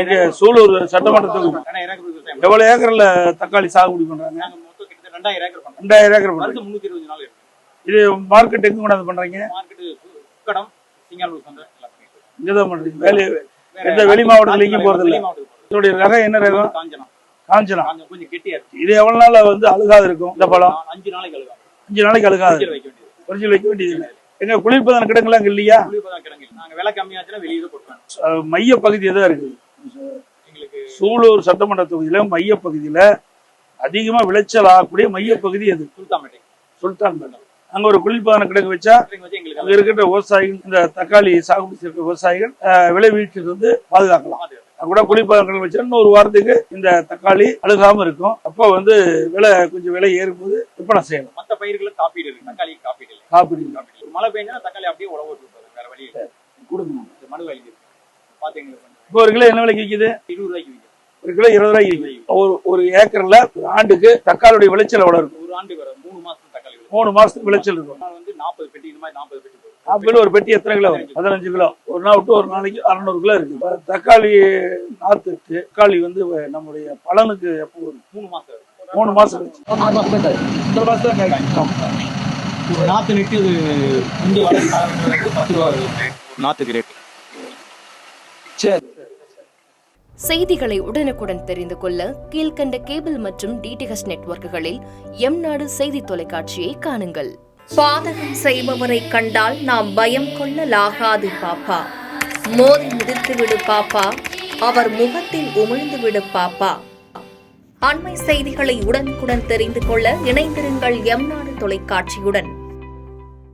எங்க சூலூர் சட்டமன்ற தொகுதி எவ்வளவு ஏக்கர்ல தக்காளி சாகுபடி பண்றாங்க? 2000 ஏக்கர் பண்றாங்க. இது மார்க்கெட் எங்க கொண்டாந்து பண்றீங்க? இங்கதான் பண்றீங்க. எந்த வெளி மாவட்டத்துல எங்கேயும் போறது இல்ல. இதோடைய ரகம் என்ன ரகம்? காஞ்சனா. இது எவ்வளவு நாள் வந்து அழுகாது இருக்கும் இந்த பழம்? 5 நாளைக்கு அழுகாது. ஒரிஜினல் வைக்க வேண்டியது. எங்க குளிர்பதன கிடங்குலாம் அங்க இல்லையா? மைய பகுதி தான் இருக்கு. சூலூர் சட்டமன்ற தொகுதியில மைய பகுதியில அதிகமா விளைச்சல் ஆகக்கூடிய மைய பகுதி அது சுல்தான்பேட்டை. அங்க ஒரு குளிர்பதன கிடங்கு வச்சா அங்க இருக்கிற விவசாயிகள், இந்த தக்காளி சாகுபடி செய்யற விவசாயிகள் விளைவீட்டு வந்து பாதுகாக்கலாம். கூட குளிர்பதன வச்சா இன்னொரு வாரத்துக்கு இந்த தக்காளி அழுகாம இருக்கும். அப்ப வந்து கொஞ்சம் விலை ஏறும்போது விற்பனை செய்யணும். மற்ற பயிர்களை காப்பீடு இருக்கு, தக்காளி காப்பீடு. மழை பெஞ்சா தக்காளி அப்படியே உழவு வேற வழி கொடுங்க. மனு வாங்கி பாத்தீங்கன்னா இப்போ ஒரு கிலோ என்ன விலைக்கு விற்குது? 20 ரூபாய்க்கு விற்குது. ஒரு கிலோ 20 ரூபாய்க்கு விற்குது. ஒரு ஏக்கர்ல ஒரு ஆண்டுக்கு தக்காளியுடைய விளைச்சல் எவ்வளவு இருக்கும்? ஒரு ஆண்டு வர 3 மாசம் தக்காளி 3 மாசத்துக்கு விளைச்சல் இருக்கும். வந்து 40 பெட்டி, இந்த மாதிரி 40 பெட்டி. ஆப்பிள் ஒரு பெட்டி எத்தனை கிலோ? 15 கிலோ. ஒரு நாள் விட்டு ஒரு நாளைக்கு 600 கிலோ இருக்கு. தக்காளி நாத்துக்கு தக்காளி வந்து நம்முடைய பலனுக்கு எப்போ ஒரு 3 மாசம் 3 மாசம் கழிச்சு இந்த மாசம் தான் காய்க்கும். ஒரு நாத்து நெட்டு இங்கே வர 10 ரூபா நாத்துக்கு ரேட். சரி. செய்திகளை உடனுக்குடன் தெரிந்து கொள்ள கீழ்கண்ட கேபிள் மற்றும் டிடிஹெச் நெட்வொர்க்குகளில் எம்நாடு செய்தி தொலைக்காட்சியை காணுங்கள். பாதகம் செய்பவரை கண்டால் நாம் பயம் கொள்ளலாகாது பாப்பா. மோதி மிதித்து விடு பாப்பா, அவர் முகத்தில் உமிழ்ந்து விடு பாப்பா. அண்மை செய்திகளை உடனுக்குடன் தெரிந்து கொள்ள இணைந்திருங்கள் எம்நாடு தொலைக்காட்சியுடன்.